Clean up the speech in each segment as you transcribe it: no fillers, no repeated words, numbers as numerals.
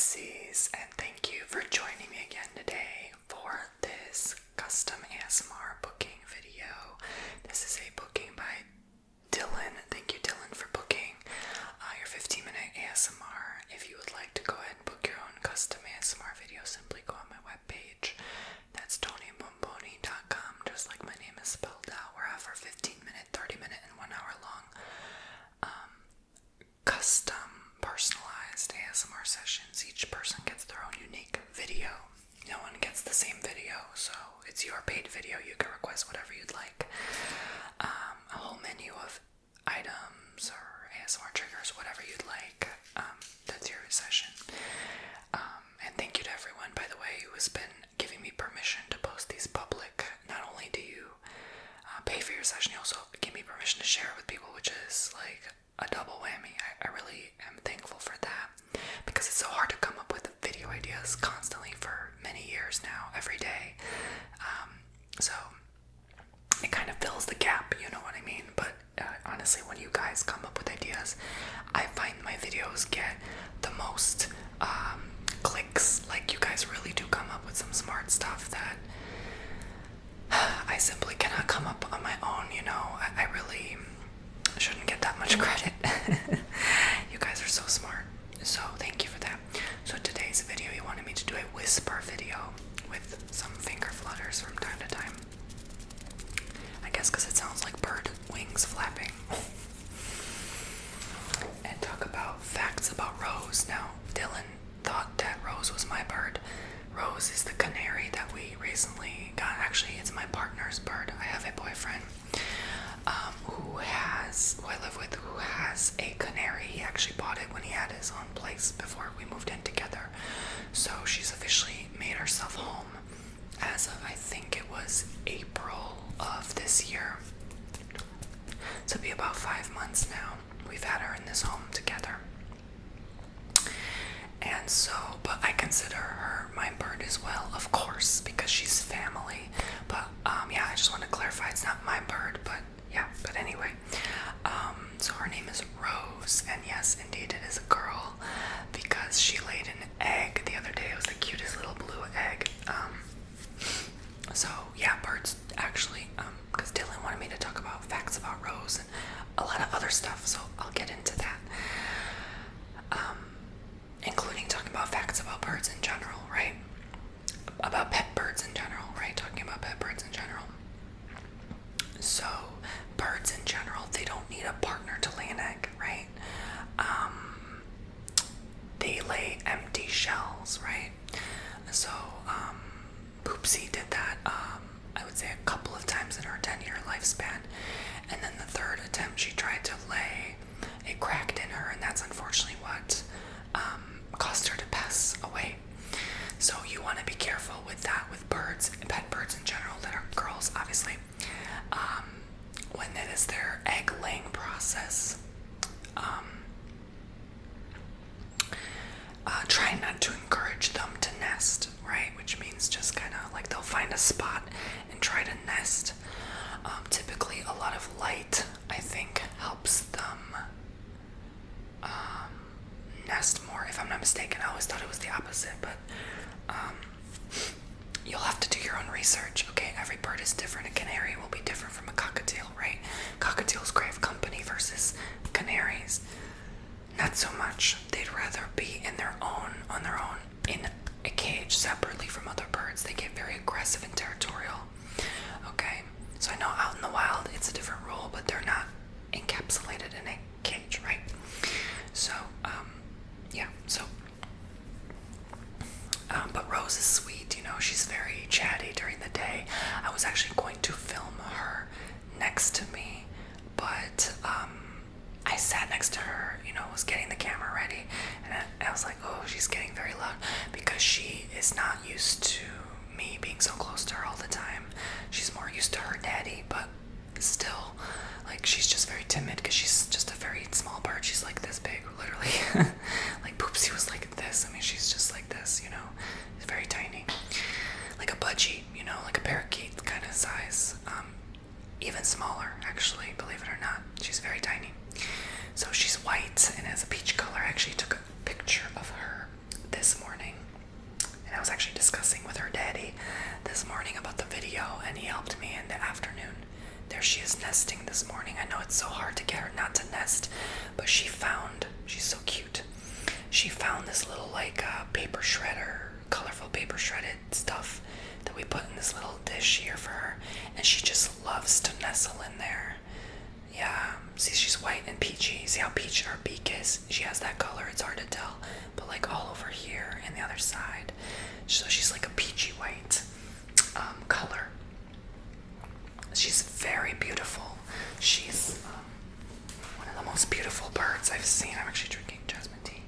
Gypsies, and thank you for joining me again today for this custom ASMR booking video. This is a booking by Dylan. Thank you, Dylan, for booking your 15-minute ASMR. If you would like to go ahead and book your own custom ASMR video, simply go on my webpage. That's TonyBomboni.com, just like my name is spelled out. We're out for 15-minute, 30-minute, and 1 hour long custom personalized ASMR sessions. Each person gets their own unique video. No one gets the same video, so it's your paid video. You can request whatever you'd like. A whole menu of items or ASMR triggers, whatever you'd like. That's your session. And thank you to everyone, by the way, who has been giving me permission to post these public. Not only do you pay for your session, you also give me permission to share it with people, which is like a double whammy. I really am thankful for that, because it's so hard to come up with video ideas constantly for many years now, every day. So it kind of fills the gap, you know what I mean? But honestly, when you guys come up with ideas, I find my videos get the most clicks. Like, you guys really do come up with some smart stuff that I simply cannot come up on my own, you know? I really shouldn't get that much credit. You guys are so smart, so thank you for that. So today's video, you wanted me to do a whisper video with some finger flutters from time to time. I guess because it sounds like bird wings flapping. And talk about facts about Rose. Now, Dylan thought that Rose was my bird. Rose is the canary that we recently got. Actually, it's my partner's bird. I have a boyfriend who I live with, who has a canary. He actually bought it when he had his own place before we moved in together. So she's officially made herself home as of, I think it was April of this year. So it'll be about 5 months now. We've had her in this home together. And so, but I consider her my bird as well, of course, because she's family. But yeah, I just want to clarify, it's not my bird, but yeah, but anyway. So her name is Rose, and yes, indeed it is a girl, because she laid an egg the other day. It was the cutest little blue egg. So yeah, birds actually, because Dylan wanted me to talk about facts about Rose and a lot of other stuff, so I'll get into that. Including talking about facts about birds in general, right? About pet birds in general, right? Talking about pet birds in general. So, birds in general, they don't need a partner to lay an egg, right? They lay empty shells, right? So, Poopsie did that, I would say a couple of times in her 10-year lifespan. And then the third attempt, she tried to lay, it cracked in her, and that's unfortunately what caused her to pass away. So you want to be careful with that, with birds, pet birds in general that are girls, obviously. When it is their egg laying process, try not to encourage them to nest, right? Which means just kind of like they'll find a spot and try to nest. Typically a lot of light, I think, helps them nest more, if I'm not mistaken. I always thought it was the opposite, but you'll have to do your own research, okay? Every bird is different. A canary will be different from a cockatiel, right? Cockatiels crave company versus canaries, not so much. They'd rather be on their own, in a cage separately from other birds. They get very aggressive and territorial, okay? So I know out in the wild it's a different rule, but they're not encapsulated in a cage, right? So, yeah, so, but Rose is sweet, you know, she's very chatty during the day. I was actually going to film her next to me, but, I sat next to her, you know, was getting the camera ready, and I was like, oh, she's getting very loud, because she is not used to me being so close to her all the time. She's more used to her daddy, but still, like, she's just very timid, because she's just a very small bird. She's like this big, literally. Like, Poopsie was like this. I mean, she's just like this, you know. It's very tiny. Like a budgie, you know, like a parakeet kind of size. Even smaller, actually, believe it or not. She's very tiny. So she's white and has a peach color. I actually took a picture of her this She's so cute. She found this little like paper shredder, colorful paper shredded stuff that we put in this little dish here for her, and she just loves to nestle in there. Yeah, see, she's white and peachy. See how peachy her beak is? She has that color, it's hard to tell, but like all over here and the other side. So she's like a peachy white color. She's very beautiful. She's one of the most beautiful birds I've seen. I'm actually drinking jasmine tea.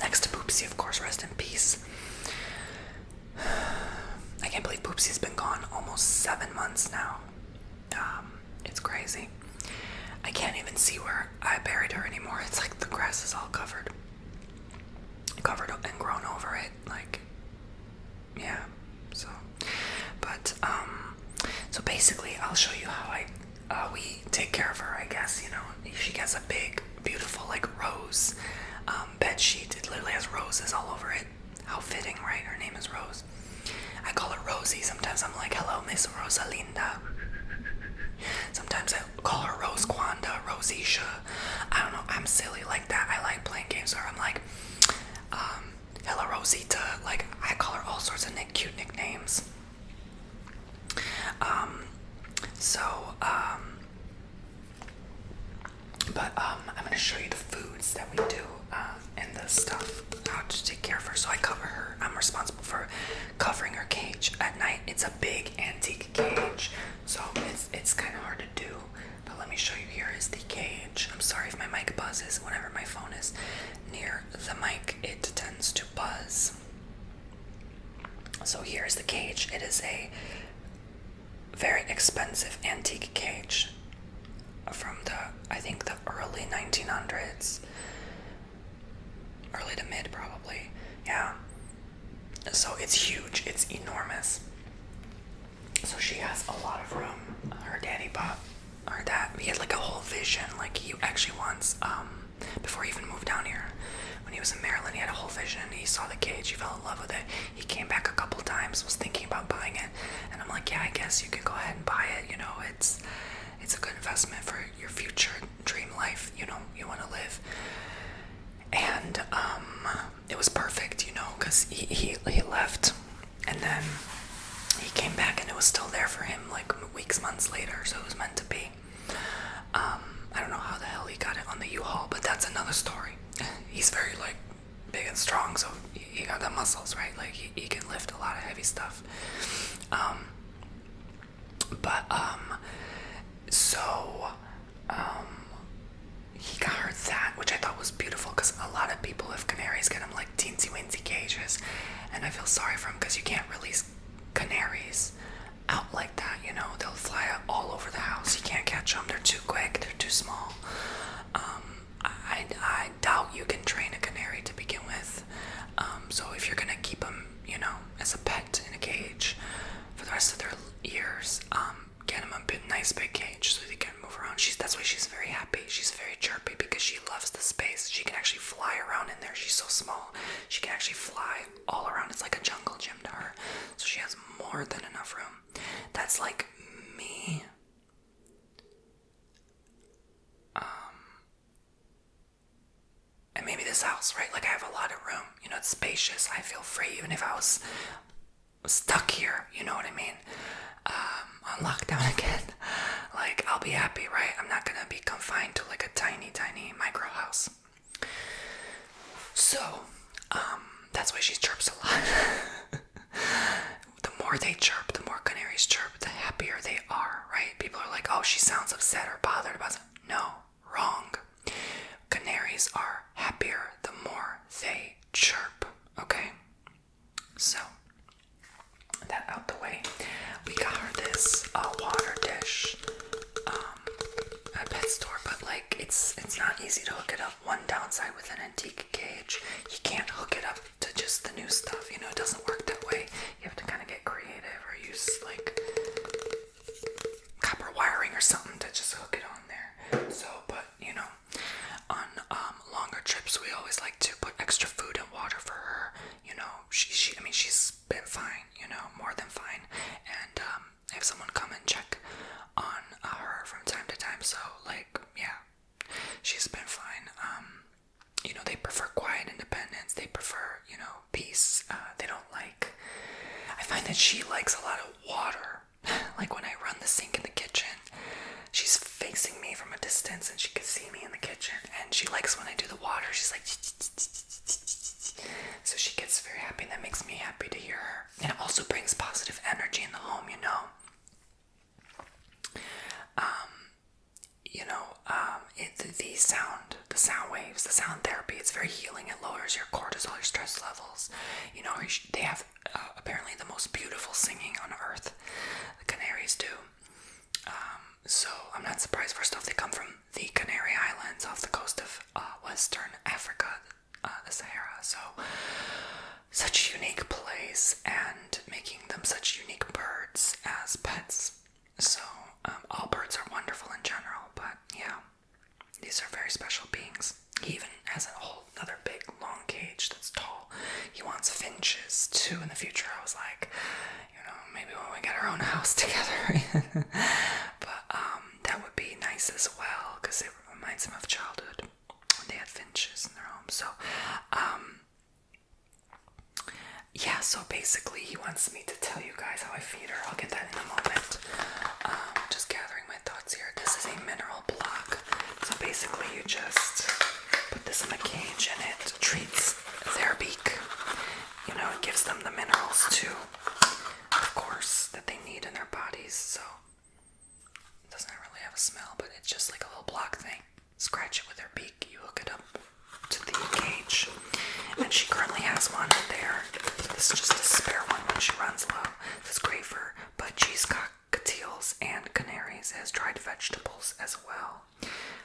Next to Poopsie, of course, rest in peace. I can't believe Poopsie's been gone almost 7 months now. It's crazy. I can't even see where I buried her anymore. It's like the grass is all covered and grown over it. Like, yeah. So, but so basically, I'll show you how we take care of her. I guess, you know, she gets a big, beautiful like rose bed sheet. It literally has roses all over it. How fitting, right? Her name is Rose. I call her Rosie. Sometimes I'm like, hello, Miss Rosalinda. Sometimes I call her Rose Quanda, Rosisha. I don't know, I'm silly like that. I like playing games where I'm like, hello, Rosita. Like, I call her all sorts of cute nicknames. I'm gonna show you the foods that we do and the stuff, how to take care of her. So I cover her. I'm responsible for covering her cage at night. It's a big antique cage, so it's kind of hard to do. But let me show you. Here is the cage. I'm sorry if my mic buzzes. Whenever my phone is near the mic, it tends to buzz. So here's the cage. It is a very expensive antique cage from I think the early 1900s, early to mid probably, yeah. So it's huge, it's enormous. So she has a lot of room. Her daddy bought her dad. He had like a whole vision. Like he actually once, before he even moved down here, when he was in Maryland, he had a whole vision. He saw the cage, he fell in love with it. He came back a couple times, was thinking about buying it, and I'm like, yeah, I guess you can go ahead and buy it. You know, it's a good investment for your future dream life, you know, you want to live. And it was perfect, you know, because he left, and then he came back and it was still there for him like weeks, months later, so it was meant to be. I don't know how the hell he got it on the U-Haul, but that's another story. He's very like big and strong, so he got the muscles, right? Like he can lift a lot of heavy stuff. He got her that, which I thought was beautiful, because a lot of people with canaries get them like teensy weensy cages, and I feel sorry for him because you can't release canaries out like that, you know. They'll fly out all over the house. You can't catch them. They're too quick. They're too small. I doubt you can train a canary to begin with. So if you're gonna keep them, you know, as a pet in a cage for the rest of their years, get them a nice big cage so they can move around. That's why she's very happy. She's very chirpy because she loves the space. She can actually fly around in there. She's so small. She can actually fly all around. It's like a jungle gym to her. So she has more than enough room. That's like me. And maybe this house, right? Like I have a lot of room. You know, it's spacious. I feel free even if I was stuck here. You know what I mean? On lockdown again. Like, I'll be happy, right? I'm not gonna be confined to like a tiny, tiny micro house. So, that's why she chirps a lot. The more they chirp, the more canaries chirp, the happier they are, right? People are like, oh, she sounds upset or bothered about something. No, wrong. Canaries are happier the more they chirp, okay? So, that out the way. We got her this water dish at a pet store, but like it's not easy to hook it up. One downside with an antique cage, you can't hook it up to just the new stuff, you know, it doesn't work that way. You have to kind of get creative or use like copper wiring or something to just hook it on there. So, but you know, on longer trips we always like to put extra food and water for her. You know, she's been fine, you know, more than fine, and Like when I run the sink in the kitchen, she's facing me from a distance and she can see me in the kitchen, and she likes when I do the water. She's like, so she gets very happy, and that makes me happy to hear her. And it also brings positive energy in the home, you know. The sound waves, the sound therapy, it's very healing. It lowers your cortisol, your stress levels. You know, they have apparently the most beautiful singing on earth. The Canaries do. So I'm not surprised. First off, they come from the Canary Islands off the coast of Western Africa, the Sahara. So such a unique place, and making them such unique birds as pets. So all birds are wonderful in general, but yeah, these are very special beings. He even has a whole another big long cage that's tall. He wants finches too in the future. I was like, you know, maybe when we get our own house together. But that would be nice as well, because it reminds him of childhood when they had finches in their home. So yeah, so basically he wants me to tell you guys how I feed her. I'll get that in a moment. Just gathering my thoughts here. This is a mineral block. So basically you just put this in a cage and it treats their beak. You know, it gives them the minerals too, of course, that they need in their bodies. So it doesn't really have a smell, but it's just like a little block thing. Scratch it with their beak. You hook it up to the cage. And she currently has one in there. This is just a spare one when she runs low. It's great for budgies, cockatiels, and canaries. It has dried vegetables as well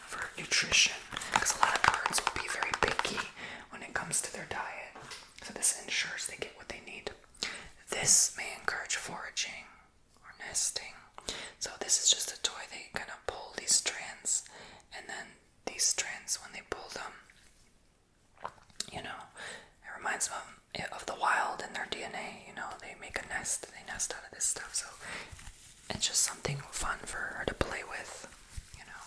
for nutrition, because a lot of birds will be very picky when it comes to their diet. So this ensures they get what they need. This may encourage foraging or nesting. So this is just a toy. They kind of pull these strands, and then these strands, when they pull them, you know, it reminds them of the wild and their DNA. You know, they make a nest, they nest out of this stuff. So it's just something fun for her to play with, you know.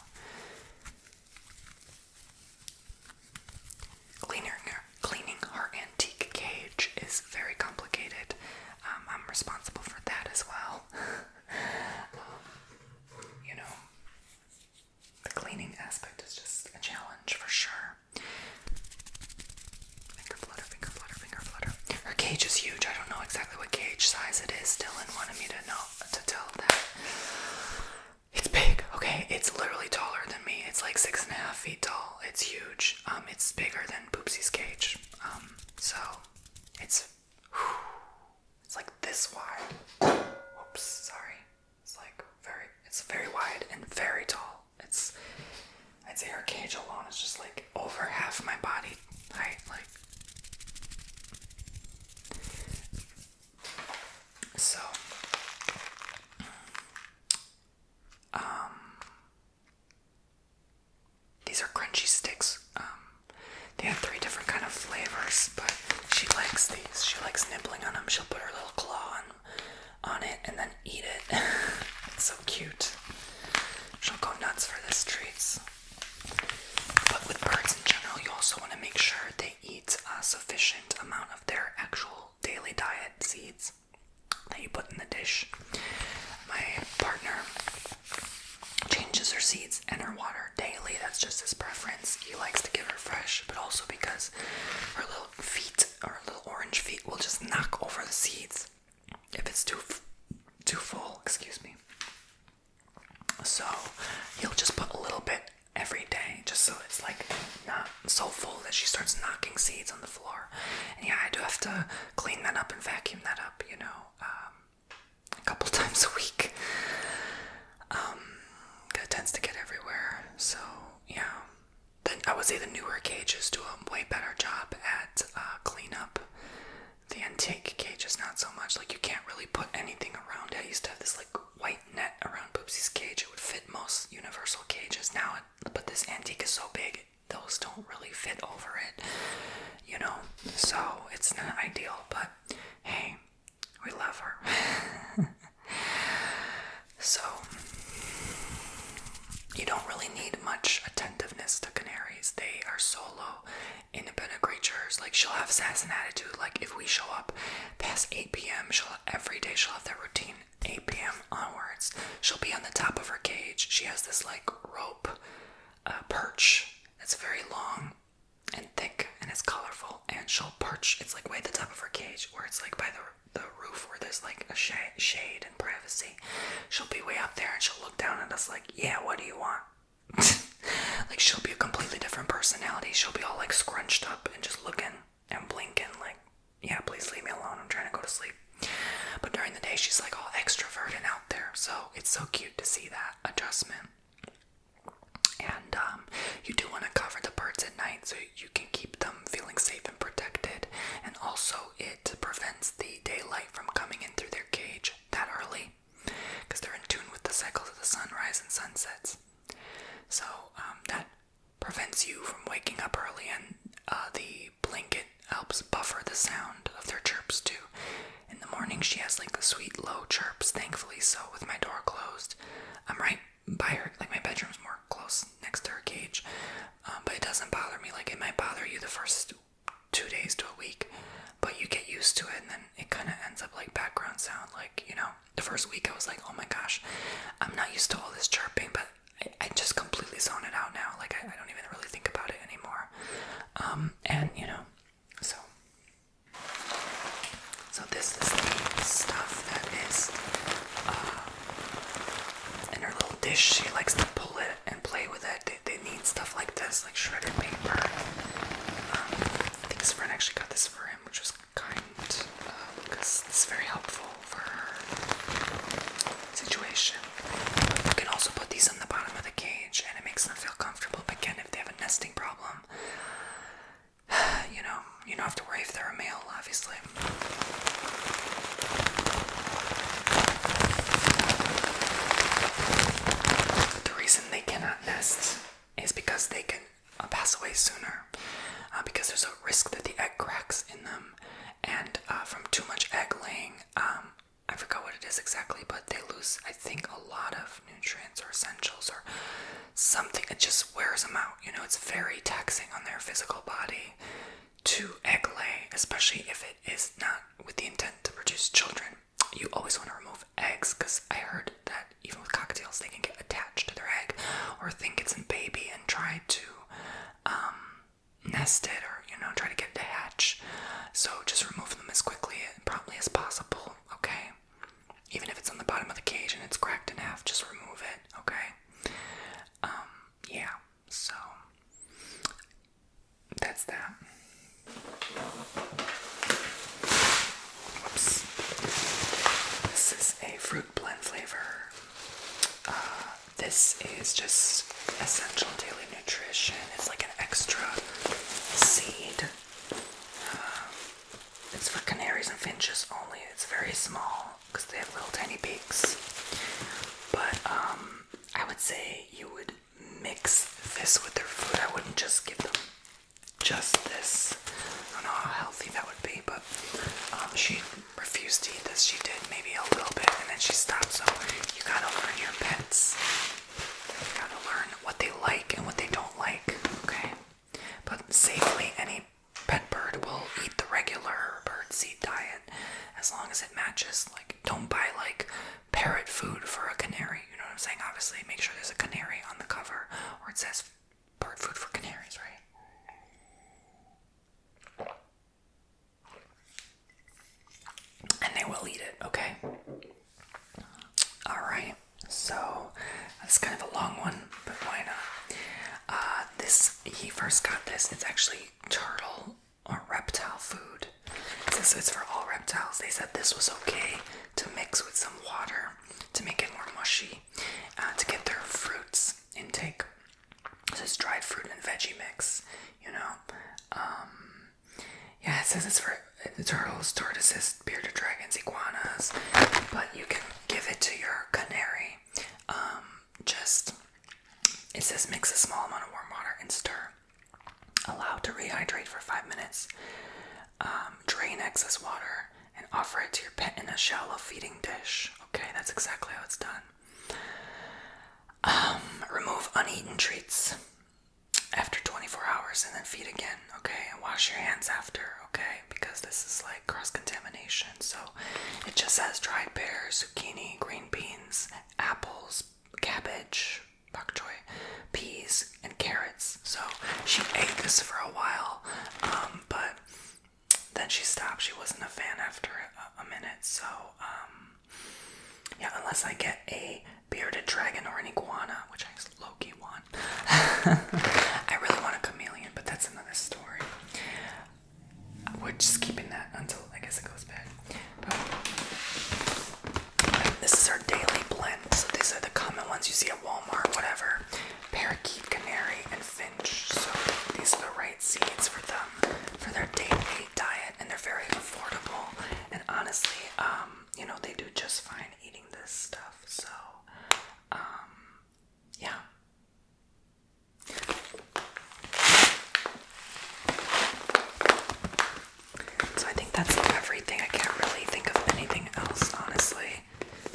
Cleaning her antique cage is very complicated. I'm responsible for that as well. You know, the cleaning aspect is just a challenge for sure. Finger flutter, finger flutter, finger flutter. Her cage is huge. I don't know exactly what cage size it is. Dylan wanted me to know, to tell that. It's big, okay? It's literally taller than me. It's like 6.5 feet tall. It's huge. It's bigger than Poopsie's cage. So it's like this wide. Oops, sorry. It's very wide and very tall. I'd say her cage alone is just like over half my body height, like. So, these are crunchy sticks. They have 3 different kind of flavors, but she likes these. She likes nibbling on them. She'll put her little claw on it and then eat it. It's so cute. She'll go nuts for this treats. But with birds in general, you also want to make sure they eat a sufficient amount of their actual daily diet seeds that you put in the dish. My partner changes her seeds and her water daily. That's just his preference. He likes to give her fresh, but also because her little feet, or her little orange feet, will just knock over the seeds if it's too full, excuse me. So he'll just put a little bit every day, just so it's like not so full that she starts knocking seeds on the floor. And yeah, I do have to clean that up and vacuum that up, you know, a couple times a week. It tends to get everywhere. So yeah, then I would say the newer cages do a way better job at cleanup. The antique cages, not so much. Like, you can't really put anything around it. I used to have this like white net around Poopsie's cage. It would fit most universal cages now, but this antique is so big, those don't really fit over it, you know. So it's not ideal, but hey, we love her. So you don't really need much attentiveness to canaries. They are solo, independent creatures. Like, she'll have sass and attitude. Like, if we show up past 8 p.m., every day she'll have that routine, 8 p.m. onwards. she'll be on the top of her cage. She has this like rope perch that's very long and thick and it's colorful, and she'll perch. It's like way at the top of her cage, where it's like by the roof where there's like a shade and privacy. She'll be way up there and she'll look down at us like, yeah, what do you want? Like, she'll be a completely different personality. She'll be all like scrunched up and just looking and blinking like, yeah, please leave me alone, I'm trying to go to sleep. But during the day she's like all extrovert and out there, so it's so cute to see that adjustment. And you do want to cover the birds at night so you can keep them feeling safe and protected, and also it prevents the daylight from coming in through their cage that early, because they're in tune with the cycles of the sunrise and sunsets. So that prevents you from waking up early, and the blanket helps buffer the sound of their chirps too. In the morning she has like the sweet low chirps, thankfully, so with my door closed, I'm right by her, like my bedroom's more close next to her cage, but it doesn't bother me. Like, it might bother you the first 2 days to a week, but you get used to it, and then it kind of ends up like background sound. Like, you know, the first week I was like, oh my gosh, I'm not used to all this chirping, but I just completely zone it out now. Like, I don't even really think about it anymore. And you know, so this is the stuff that is in her little dish. She likes to pull it and play with it. They need stuff like this, like shredded paper. I think his friend actually got this for him, which was kind, because it's very helpful for her situation. You can also put these on the bottom of the cage, and it makes them feel comfortable. But again, if they have a nesting problem, you don't have to worry if they're a male, obviously. The reason they cannot nest is because they can pass away sooner, because there's a risk that the egg cracks in them, and from too much egg laying, I forgot what it is exactly, but they lose, I think, a lot of nutrients or essentials or something. It just wears them out. You know, it's very taxing on their physical body to egg lay, especially if it is not with the intent to produce children. You always want to remove eggs, because I heard that even with cockatiels, they can get attached to their egg or think it's a baby and try to nest it, or, you know, try to get it to hatch. So just remove them as quickly and promptly as possible, okay? Even if it's on the bottom of the cage and it's cracked in half, just remove it, okay? Yeah, so that's that. Whoops. This is a fruit blend flavor. This is just essential daily nutrition. It's like an extra seed. It's for canaries and finches only. It's very small because they have little tiny beaks. But I would say you would mix this with their food. I wouldn't just give them just this. I don't know how healthy that would be, but she refused to eat this. She did maybe a little bit, and then she stopped. So you gotta learn your pets. You gotta learn what they like and what they don't like, okay? But safely, any pet bird will eat the regular birdseed diet as long as it matches. Like, don't buy like parrot food for a canary. You know what I'm saying? Obviously, make sure there's a canary on the cover, or it says bird food for canaries, right? And they will eat it, okay? Alright, so that's kind of a long one, but why not? He first got this. It's actually turtle or reptile food. It says it's for all reptiles. They said this was okay to mix with some water to make it more mushy, to get their fruits intake. This is dried fruit and veggie mix, you know. Yeah, it says it's for the turtles, tortoises, bearded dragons, iguanas, but you can give it to your canary. It says mix a small amount of warm water and stir. Allow to rehydrate for 5 minutes. Drain excess water and offer it to your pet in a shallow feeding dish. Okay, that's exactly how it's done. Remove uneaten treats after 24 hours and then feed again, okay? And wash your hands after, okay? Because this is like cross-contamination. So it just says dried pears, zucchini, green beans, apple, she wasn't a fan after a minute, so, yeah, unless I get a bearded dragon or an iguana, which I low-key want. I really want a chameleon, but that's another story. We're just keeping that until, I guess, it goes bad. But this is our daily blend, so these are the common ones you see at Walmart, whatever. Parakeet, canary, and finch. So these are the right seeds for them, for their day 8 diet, and they're very affordable. And honestly, they do just fine eating this stuff. So, yeah. So I think that's everything. I can't really think of anything else, honestly.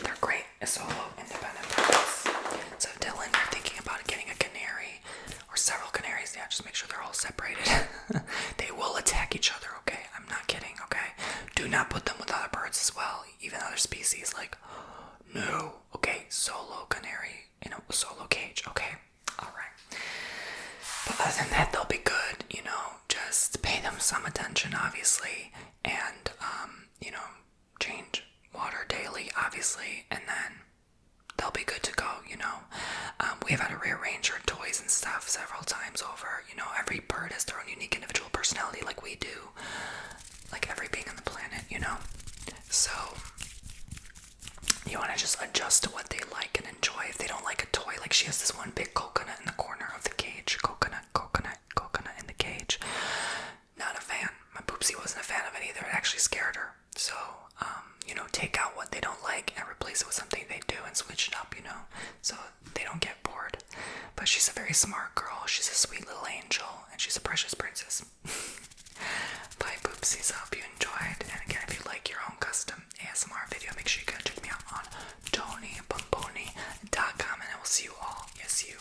They're great solo independent birds. So Dylan, you're thinking about getting a canary or several canaries, yeah, just make sure they're all separated. They will attack each other, okay? I'm not kidding, okay? Do not put them with other birds as well, even other species, like, no, okay? Solo canary in a solo cage, okay? Alright. But other than that, they'll be good, just pay them some attention, obviously, and, change water daily, obviously, and then they'll be good to go, We've had to rearrange our toys and stuff several times over, every bird has their own unique individual personality like we do, like every being on the planet, So, you want to just adjust to what they like and enjoy. If they don't like a toy, like she has this one big coconut in the corner of the cage, coconut in the cage. Not a fan. My poopsie wasn't a fan of it either. It actually scared her. So, take out what they don't like and replace it with something they do and switch it up, so they don't get bored. But she's a very smart girl. She's a sweet little angel, and she's a precious princess. Bye, poopsies. I hope you enjoyed. And again, if you like your own custom ASMR video, make sure you go check me out on TonyBomboni.com, and I will see you all, yes, you,